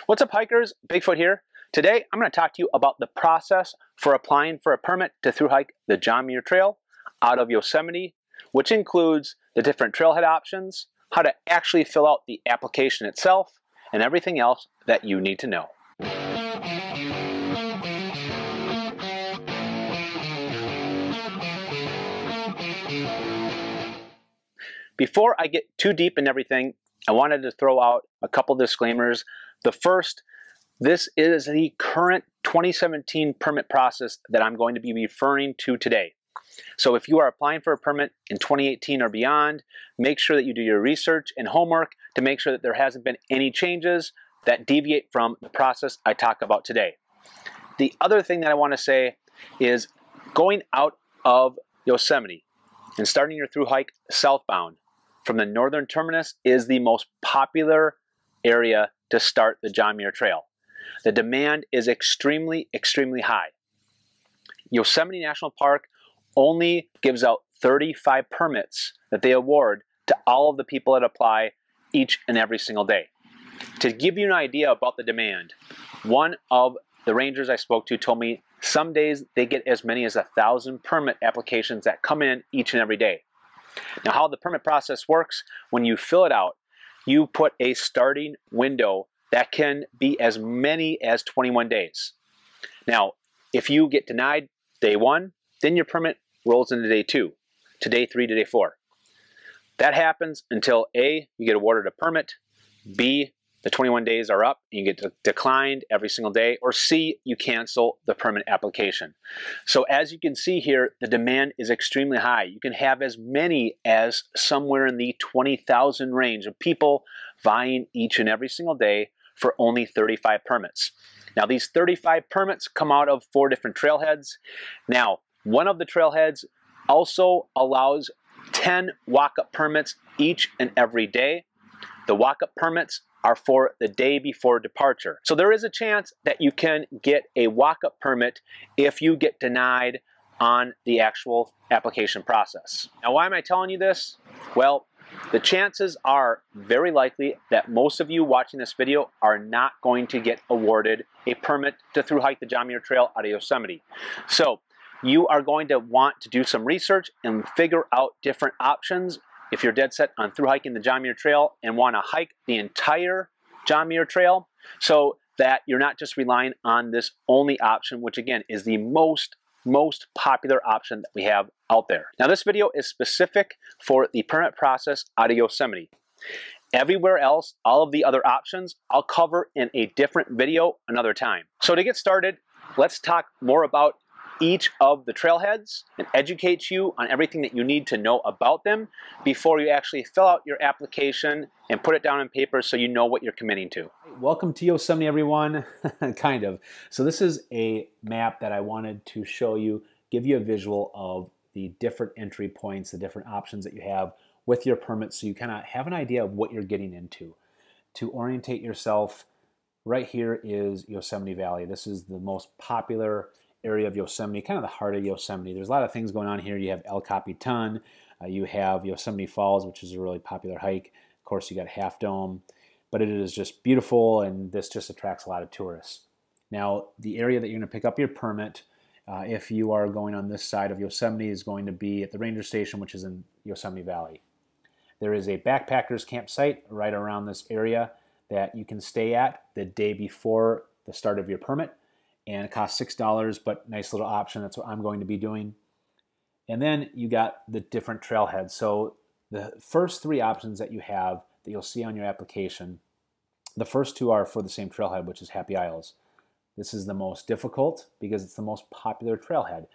What's up, hikers? Bigfoot here. Today I'm going to talk to you about the process for applying for a permit to thru-hike the John Muir Trail out of Yosemite, which includes the different trailhead options, how to actually fill out the application itself, and everything else that you need to know. Before I get too deep in everything, I wanted to throw out a couple disclaimers. The first, this is the current 2017 permit process that I'm going to be referring to today. So if you are applying for a permit in 2018 or beyond, make sure that you do your research and homework to make sure that there hasn't been any changes that deviate from the process I talk about today. The other thing that I want to say is going out of Yosemite and starting your thru hike southbound from the northern terminus is the most popular area to start the John Muir Trail. The demand is extremely high. Yosemite National Park only gives out 35 permits that they award to all of the people that apply each and every single day. To give you an idea about the demand, one of the rangers I spoke to told me some days they get as many as 1,000 permit applications that come in each and every day. Now, how the permit process works, when you fill it out, you put a starting window that can be as many as 21 days. Now, if you get denied day 1, then your permit rolls into day 2, to day 3, to day 4. That happens until A, you get awarded a permit, B, the 21 days are up, and you get declined every single day, or C, you cancel the permit application. So as you can see here, the demand is extremely high. You can have as many as somewhere in the 20,000 range of people vying each and every single day for only 35 permits. Now, these 35 permits come out of 4 different trailheads. Now, one of the trailheads also allows 10 walk-up permits each and every day. The walk-up permits are for the day before departure. So there is a chance that you can get a walk-up permit if you get denied on the actual application process. Now, why am I telling you this? Well, the chances are very likely that most of you watching this video are not going to get awarded a permit to thru-hike the John Muir Trail out of Yosemite. So you are going to want to do some research and figure out different options if you're dead set on thru-hiking the John Muir Trail and want to hike the entire John Muir Trail, so that you're not just relying on this only option, which again is the most popular option that we have out there. Now, this video is specific for the permit process out of Yosemite. Everywhere else, all of the other options, I'll cover in a different video another time. So to get started, let's talk more about each of the trailheads and educate you on everything that you need to know about them before you actually fill out your application and put it down on paper so you know what you're committing to. Welcome to Yosemite, everyone. Kind of. So this is a map that I wanted to show you, give you a visual of the different entry points, the different options that you have with your permit, so you kind of have an idea of what you're getting into. To orientate yourself, right here is Yosemite Valley. This is the most popular area of Yosemite, kind of the heart of Yosemite. There's a lot of things going on here. You have El Capitan, you have Yosemite Falls, which is a really popular hike. Of course, you got Half Dome, but it is just beautiful, and this just attracts a lot of tourists. Now, the area that you're going to pick up your permit, if you are going on this side of Yosemite, is going to be at the ranger station, which is in Yosemite Valley. There is a backpackers campsite right around this area that you can stay at the day before the start of your permit, and it costs $6, but nice little option. That's what I'm going to be doing. And then you got the different trailheads. So the first 3 options that you have that you'll see on your application, the first 2 are for the same trailhead, which is Happy Isles. This is the most difficult because it's the most popular trailhead,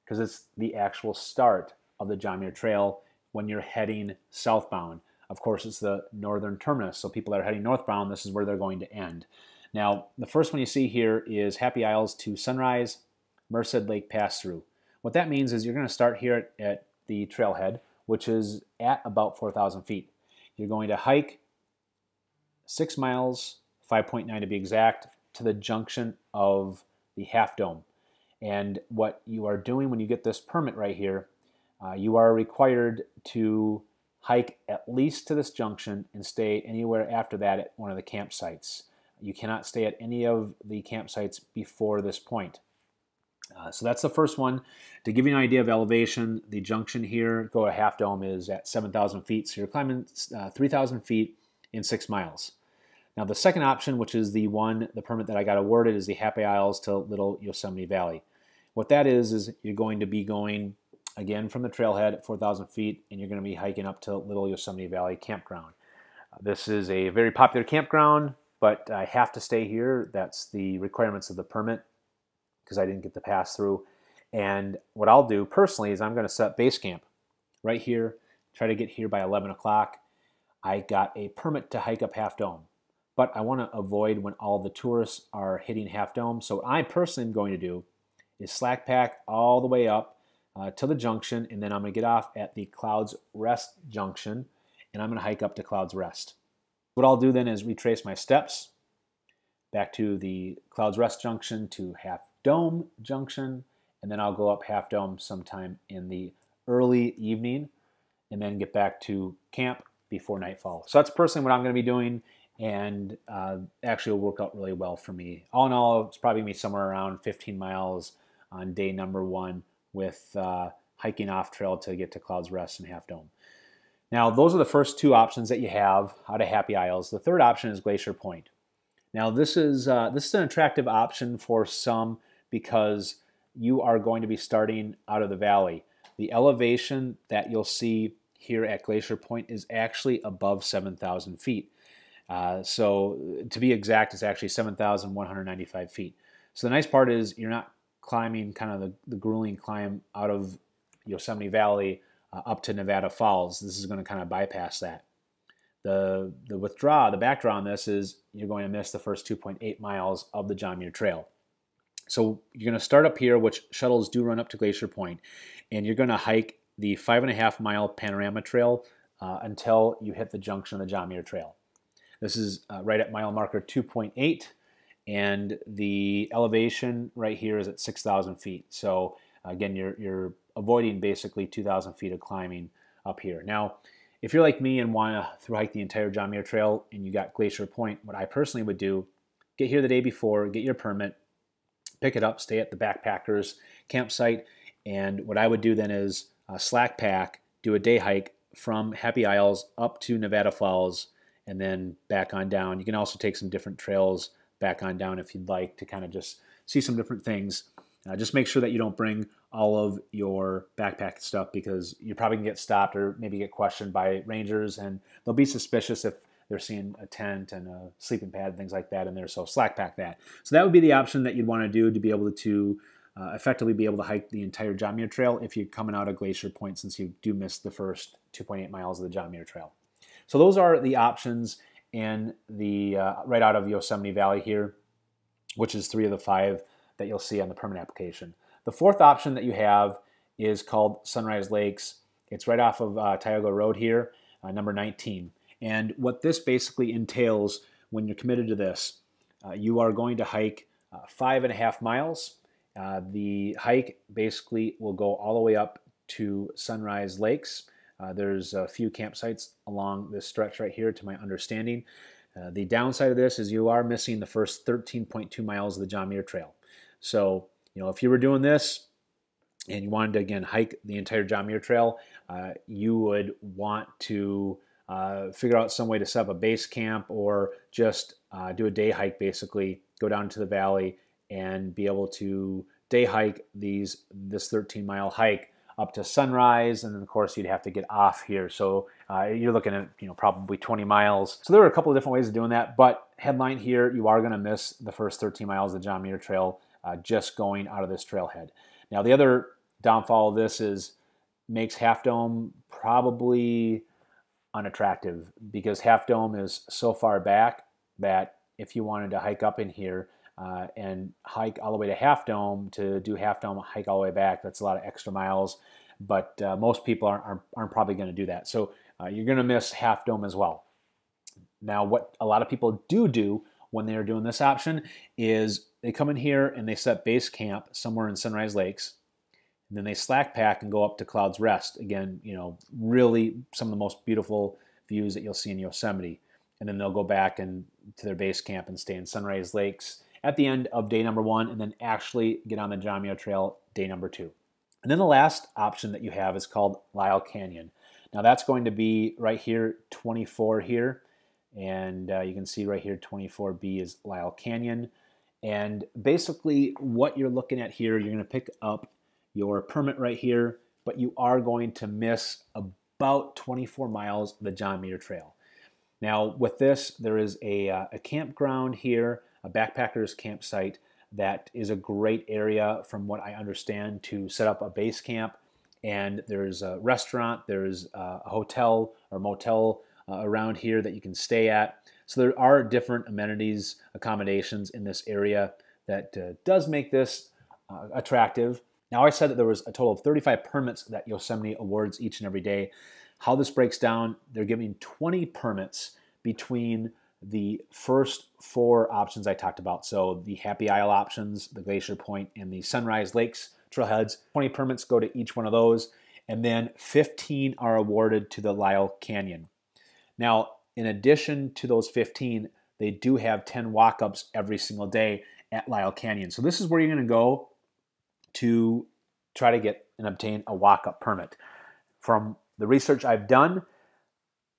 because it's the actual start of the John Muir Trail when you're heading southbound. Of course, it's the northern terminus, so people that are heading northbound, this is where they're going to end. Now, the first one you see here is Happy Isles to Sunrise, Merced Lake Pass-Through. What that means is you're going to start here at the trailhead, which is at about 4,000 feet. You're going to hike 6 miles, 5.9 to be exact, to the junction of the Half Dome. And what you are doing when you get this permit right here, you are required to hike at least to this junction and stay anywhere after that at one of the campsites. You cannot stay at any of the campsites before this point. So that's the first one. To give you an idea of elevation, the junction here, go to Half Dome, is at 7,000 feet. So you're climbing 3,000 feet in 6 miles. Now the second option, which is the permit that I got awarded, is the Happy Isles to Little Yosemite Valley. What that is you're going to be going, again, from the trailhead at 4,000 feet, and you're going to be hiking up to Little Yosemite Valley Campground. This is a very popular campground, but I have to stay here. That's the requirements of the permit, because I didn't get the pass through. And what I'll do personally is I'm going to set base camp right here, try to get here by 11 o'clock. I got a permit to hike up Half Dome, but I want to avoid when all the tourists are hitting Half Dome. So what I personally am going to do is slack pack all the way up to the junction, and then I'm going to get off at the Clouds Rest junction, and I'm going to hike up to Clouds Rest. What I'll do then is retrace my steps back to the Clouds Rest junction to Half Dome junction, and then I'll go up Half Dome sometime in the early evening, and then get back to camp before nightfall. So that's personally what I'm going to be doing, and actually will work out really well for me. All in all, it's probably going to be somewhere around 15 miles on day number 1 with hiking off trail to get to Clouds Rest and Half Dome. Now, those are the first 2 options that you have out of Happy Isles. The third option is Glacier Point. Now, this is an attractive option for some because you are going to be starting out of the valley. The elevation that you'll see here at Glacier Point is actually above 7,000 feet. So to be exact, it's actually 7,195 feet. So the nice part is you're not climbing kind of the grueling climb out of Yosemite Valley up to Nevada Falls. This is going to kind of bypass that. The backdraw on this is you're going to miss the first 2.8 miles of the John Muir Trail. So you're going to start up here, which shuttles do run up to Glacier Point, and you're going to hike the 5.5 mile panorama trail until you hit the junction of the John Muir Trail. This is right at mile marker 2.8, and the elevation right here is at 6,000 feet. So again, you're avoiding basically 2,000 feet of climbing up here. Now, if you're like me and want to thru-hike the entire John Muir Trail and you got Glacier Point, what I personally would do, get here the day before, get your permit, pick it up, stay at the backpackers campsite, and what I would do then is slack pack, do a day hike from Happy Isles up to Nevada Falls, and then back on down. You can also take some different trails back on down if you'd like to kind of just see some different things. Just make sure that you don't bring all of your backpack stuff, because you're probably going to get stopped or maybe get questioned by rangers, and they'll be suspicious if they're seeing a tent and a sleeping pad and things like that in there, so slack pack that. So that would be the option that you'd want to do to be able to effectively be able to hike the entire John Muir Trail if you're coming out of Glacier Point, since you do miss the first 2.8 miles of the John Muir Trail. So those are the options in the right out of Yosemite Valley here, which is 3 of the 5 that you'll see on the permit application. The fourth option that you have is called Sunrise Lakes. It's right off of Tioga Road here, number 19. And what this basically entails when you're committed to this, you are going to hike 5.5 miles. The hike basically will go all the way up to Sunrise Lakes. There's a few campsites along this stretch right here, to my understanding. The downside of this is you are missing the first 13.2 miles of the John Muir Trail. So, if you were doing this and you wanted to, again, hike the entire John Muir Trail, you would want to figure out some way to set up a base camp, or just do a day hike, basically go down to the valley and be able to day hike this 13-mile hike up to sunrise, and then of course you'd have to get off here. So you're looking at probably 20 miles. So there are a couple of different ways of doing that, but headline here, you are going to miss the first 13 miles of the John Muir Trail just going out of this trailhead. Now the other downfall of this is makes Half Dome probably unattractive, because Half Dome is so far back that if you wanted to hike up in here and hike all the way to Half Dome, to do Half Dome, hike all the way back, that's a lot of extra miles, but most people aren't probably going to do that. So you're going to miss Half Dome as well. Now, what a lot of people do when they're doing this option is they come in here and they set base camp somewhere in Sunrise Lakes, and then they slack pack and go up to Clouds Rest. Again, really some of the most beautiful views that you'll see in Yosemite. And then they'll go back and to their base camp and stay in Sunrise Lakes at the end of day number 1, and then actually get on the John Muir Trail day number 2. And then the last option that you have is called Lyell Canyon. Now that's going to be right here, 24 here, and you can see right here 24B is Lyell Canyon. And basically what you're looking at here, you're going to pick up your permit right here, but you are going to miss about 24 miles of the John Muir Trail. Now with this, there is a campground here, a backpacker's campsite that is a great area from what I understand to set up a base camp. And there's a restaurant, there's a hotel or motel around here that you can stay at. So there are different amenities, accommodations in this area that does make this attractive. Now I said that there was a total of 35 permits that Yosemite awards each and every day. How this breaks down, they're giving 20 permits between the first 4 options I talked about. So the Happy Isle options, the Glacier Point, and the Sunrise Lakes trailheads. 20 permits go to each one of those, and then 15 are awarded to the Lyell Canyon. Now, in addition to those 15, they do have 10 walk-ups every single day at Lyell Canyon. So this is where you're going to go to try to get and obtain a walk-up permit. From the research I've done,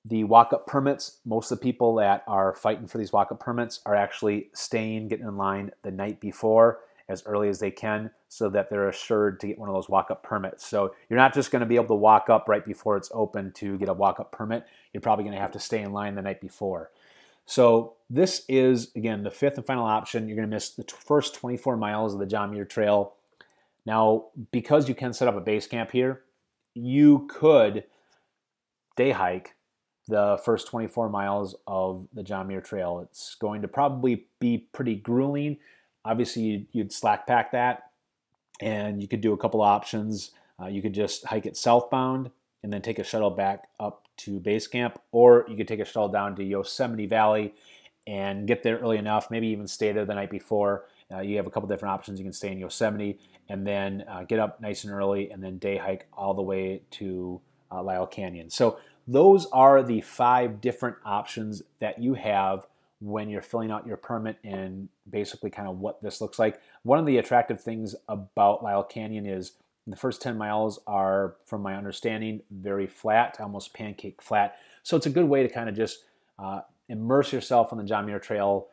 the walk-up permits, most of the people that are fighting for these walk-up permits are actually getting in line the night before as early as they can so that they're assured to get one of those walk-up permits. So you're not just going to be able to walk up right before it's open to get a walk-up permit. You're probably going to have to stay in line the night before. So this is, again, the 5th and final option. You're going to miss the first 24 miles of the John Muir Trail. Now, because you can set up a base camp here, you could day hike the first 24 miles of the John Muir Trail. It's going to probably be pretty grueling. Obviously, you'd slack pack that, and you could do a couple options. You could just hike it southbound and then take a shuttle back up to base camp, or you could take a shuttle down to Yosemite Valley and get there early enough, maybe even stay there the night before. You have a couple different options. You can stay in Yosemite and then get up nice and early and then day hike all the way to Lyell Canyon. So those are the 5 different options that you have when you're filling out your permit and basically kind of what this looks like. One of the attractive things about Lyell Canyon is the first 10 miles are, from my understanding, very flat, almost pancake flat. So it's a good way to kind of just immerse yourself on the John Muir Trail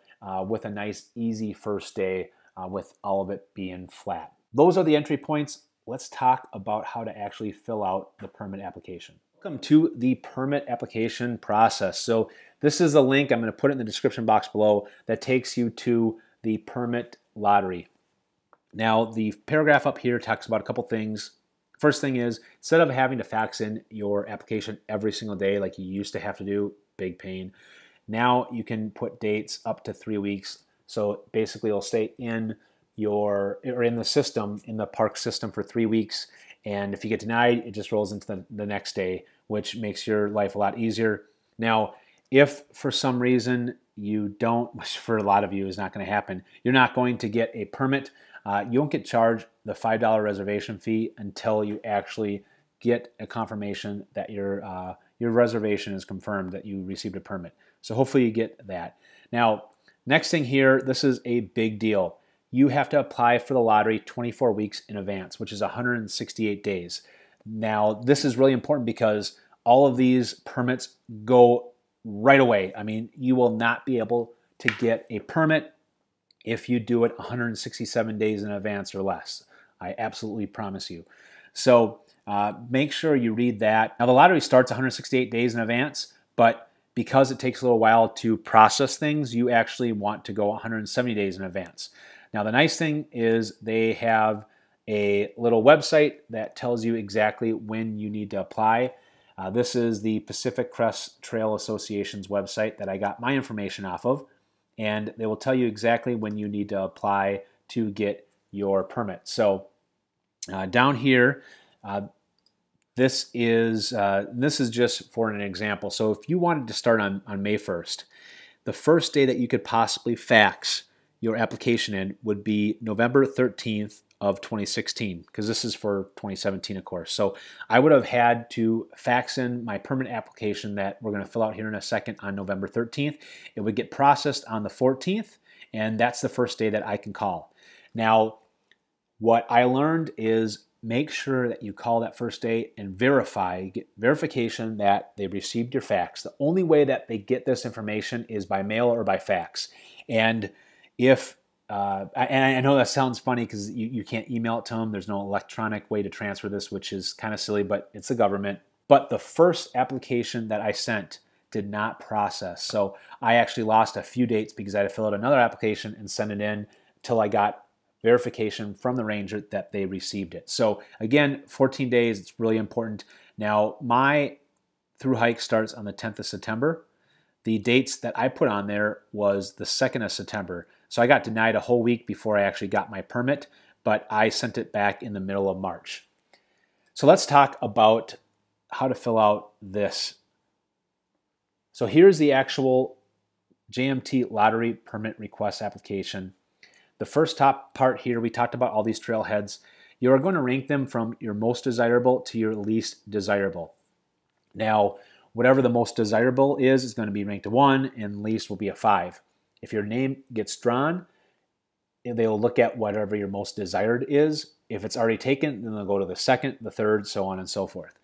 with a nice, easy first day with all of it being flat. Those are the entry points. Let's talk about how to actually fill out the permit application. Welcome to the permit application process. So this is a link, I'm going to put it in the description box below, that takes you to the permit lottery. Now the paragraph up here talks about a couple things. First thing is, instead of having to fax in your application every single day like you used to have to do, big pain, now you can put dates up to 3 weeks. So basically it'll stay in the system, in the park system for 3 weeks. And if you get denied, it just rolls into the next day, which makes your life a lot easier. Now, if for some reason you don't, which for a lot of you is not going to happen, you're not going to get a permit, you won't get charged the $5 reservation fee until you actually get a confirmation that your reservation is confirmed, that you received a permit. So hopefully you get that. Now, next thing here, this is a big deal. You have to apply for the lottery 24 weeks in advance, which is 168 days. Now, this is really important because all of these permits go right away. I mean, you will not be able to get a permit if you do it 167 days in advance or less. I absolutely promise you. So make sure you read that. Now, the lottery starts 168 days in advance, but because it takes a little while to process things, you actually want to go 170 days in advance. Now, the nice thing is they have a little website that tells you exactly when you need to apply. This is the Pacific Crest Trail Association's website that I got my information off of, and they will tell you exactly when you need to apply to get your permit. So down here, this is just for an example. So if you wanted to start on May 1st, the first day that you could possibly fax your application in would be November 13th of 2016, because this is for 2017, of course. So I would have had to fax in my permit application that we're going to fill out here in a second on November 13th. It would get processed on the 14th, and that's the first day that I can call. Now, what I learned is make sure that you call that first day and get verification that they received your fax. The only way that they get this information is by mail or by fax. And if and I know that sounds funny because you can't email it to them. There's no electronic way to transfer this, which is kind of silly, but it's the government. But the first application that I sent did not process. So I actually lost a few dates because I had to fill out another application and send it in till I got verification from the ranger that they received it. So again, 14 days, it's really important. Now, my through hike starts on the 10th of September. The dates that I put on there was the 2nd of September. So I got denied a whole week before I actually got my permit, but I sent it back in the middle of March. So let's talk about how to fill out this. So here's the actual JMT lottery permit request application. The first top part here, we talked about all these trailheads. You are going to rank them from your most desirable to your least desirable. Now, whatever the most desirable is going to be ranked a 1, and least will be a 5. If your name gets drawn, they'll look at whatever your most desired is. If it's already taken, then they'll go to the 2nd, the 3rd, so on and so forth.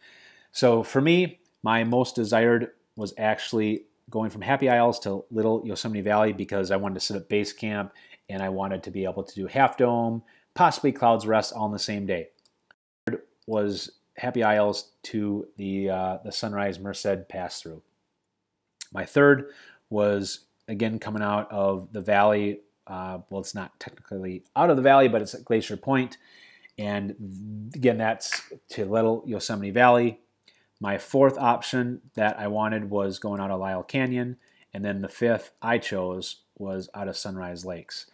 So for me, my most desired was actually going from Happy Isles to Little Yosemite Valley because I wanted to set up base camp and I wanted to be able to do Half Dome, possibly Clouds Rest all in the same day. Third was Happy Isles to the Sunrise Merced pass-through. My third was, again, coming out of the valley. Well, it's not technically out of the valley, but it's at Glacier Point. And again, that's to Little Yosemite Valley. My fourth option that I wanted was going out of Lyell Canyon. And then the fifth I chose was out of Sunrise Lakes.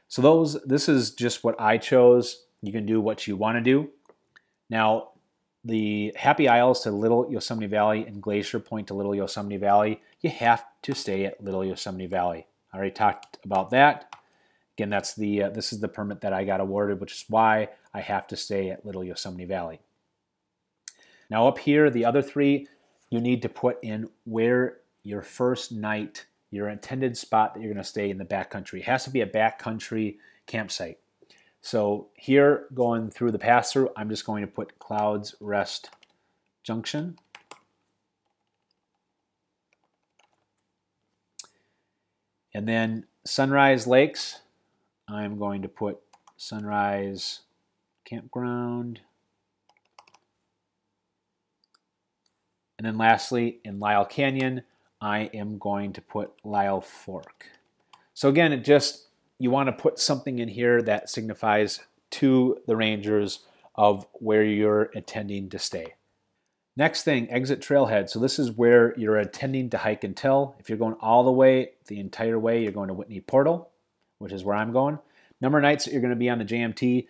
So this is just what I chose. You can do what you want to do. Now, the Happy Isles to Little Yosemite Valley and Glacier Point to Little Yosemite Valley, you have to stay at Little Yosemite Valley. I already talked about that. Again, that's this is the permit that I got awarded, which is why I have to stay at Little Yosemite Valley. Now up here, the other three, you need to put in where your first night, your intended spot that you're going to stay in the backcountry. It has to be a backcountry campsite. So here, going through the pass-through, I'm just going to put Clouds Rest Junction. And then Sunrise Lakes, I'm going to put Sunrise Campground. And then lastly, in Lyell Canyon, I am going to put Lyell Fork. So again, you want to put something in here that signifies to the rangers of where you're intending to stay. Next thing, exit trailhead. So this is where you're intending to hike until. If you're going all the way, the entire way, you're going to Whitney Portal, which is where I'm going. Number of nights that you're going to be on the JMT,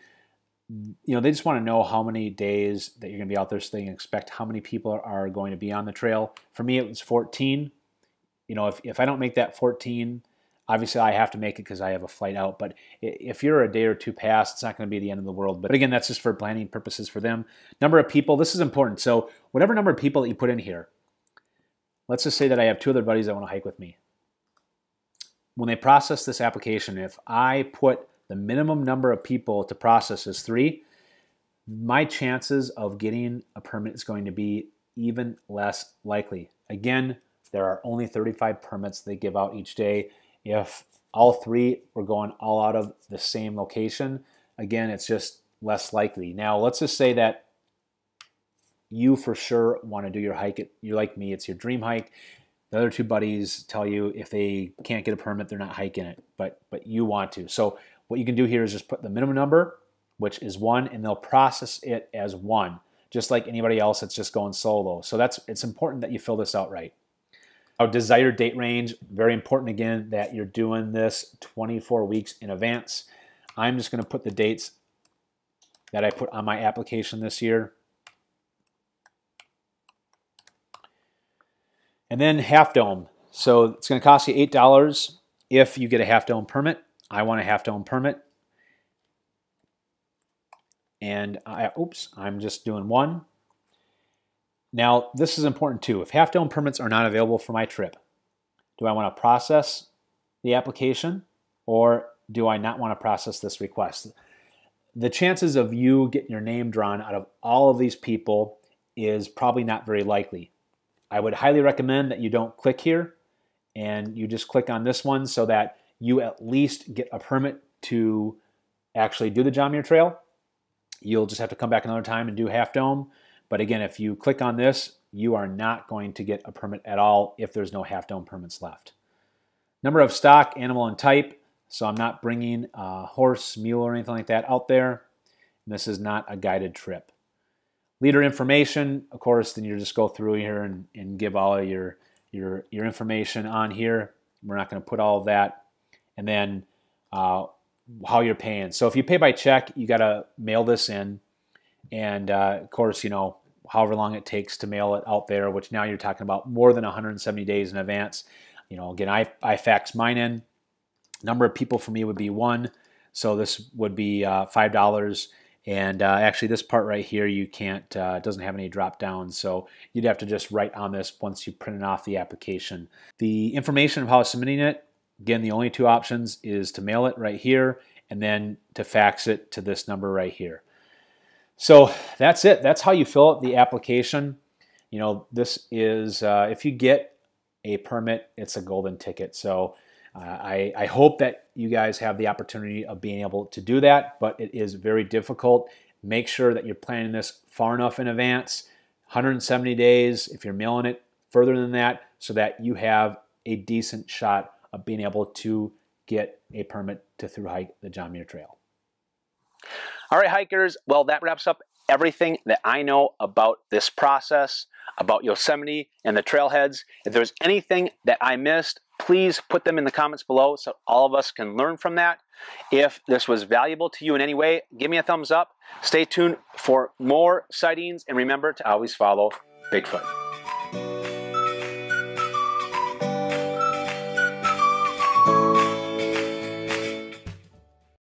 they just want to know how many days that you're going to be out there so they can expect how many people are going to be on the trail. For me, it was 14. If I don't make that 14, obviously I have to make it because I have a flight out. But if you're a day or two past, it's not going to be the end of the world. But again, that's just for planning purposes for them. Number of people, this is important. So whatever number of people that you put in here, let's just say that I have 2 other buddies that want to hike with me. When they process this application, if I put the minimum number of people to process is 3, my chances of getting a permit is going to be even less likely. Again, there are only 35 permits they give out each day. If all 3 were going all out of the same location, again, it's just less likely. Now, let's just say that you for sure want to do your hike. You're like me, it's your dream hike. The other 2 buddies tell you if they can't get a permit, they're not hiking it, but you want to. So what you can do here is just put the minimum number, which is 1, and they'll process it as 1, just like anybody else that's just going solo. So it's important that you fill this out right. Our desired date range, very important again that you're doing this 24 weeks in advance. I'm just going to put the dates that I put on my application this year. And then Half Dome. So it's going to cost you $8 if you get a Half Dome permit. I want a Half Dome permit. and I'm just doing one. Now, this is important too. If Half Dome permits are not available for my trip, do I want to process the application or do I not want to process this request? The chances of you getting your name drawn out of all of these people is probably not very likely. I would highly recommend that you don't click here and you just click on this one so that you at least get a permit to actually do the John Muir Trail. You'll just have to come back another time and do Half Dome. But again, if you click on this, you are not going to get a permit at all if there's no Half Dome permits left. Number of stock, animal, and type. So I'm not bringing a horse, mule, or anything like that out there. And this is not a guided trip. Leader information, of course, then you just go through here and give all of your information on here. We're not going to put all of that. And then how you're paying. So if you pay by check, you got to mail this in. And of course, you know, however long it takes to mail it out there, which now you're talking about more than 170 days in advance. You know, again, I fax mine in. Number of people for me would be 1. So this would be $5. And actually this part right here, you can't, it doesn't have any drop downs. So you'd have to just write on this once you print it off the application. The information of how submitting it, again, the only 2 options is to mail it right here and then to fax it to this number right here. So that's it. That's how you fill out the application. You know, this is, if you get a permit, it's a golden ticket. So I hope that you guys have the opportunity of being able to do that, but it is very difficult. Make sure that you're planning this far enough in advance, 170 days, if you're mailing it further than that, so that you have a decent shot of being able to get a permit to thru hike the John Muir Trail. All right, hikers, well, that wraps up everything that I know about this process, about Yosemite and the trailheads. If there's anything that I missed, please put them in the comments below so all of us can learn from that. If this was valuable to you in any way, give me a thumbs up. Stay tuned for more sightings, and remember to always follow Bigfoot.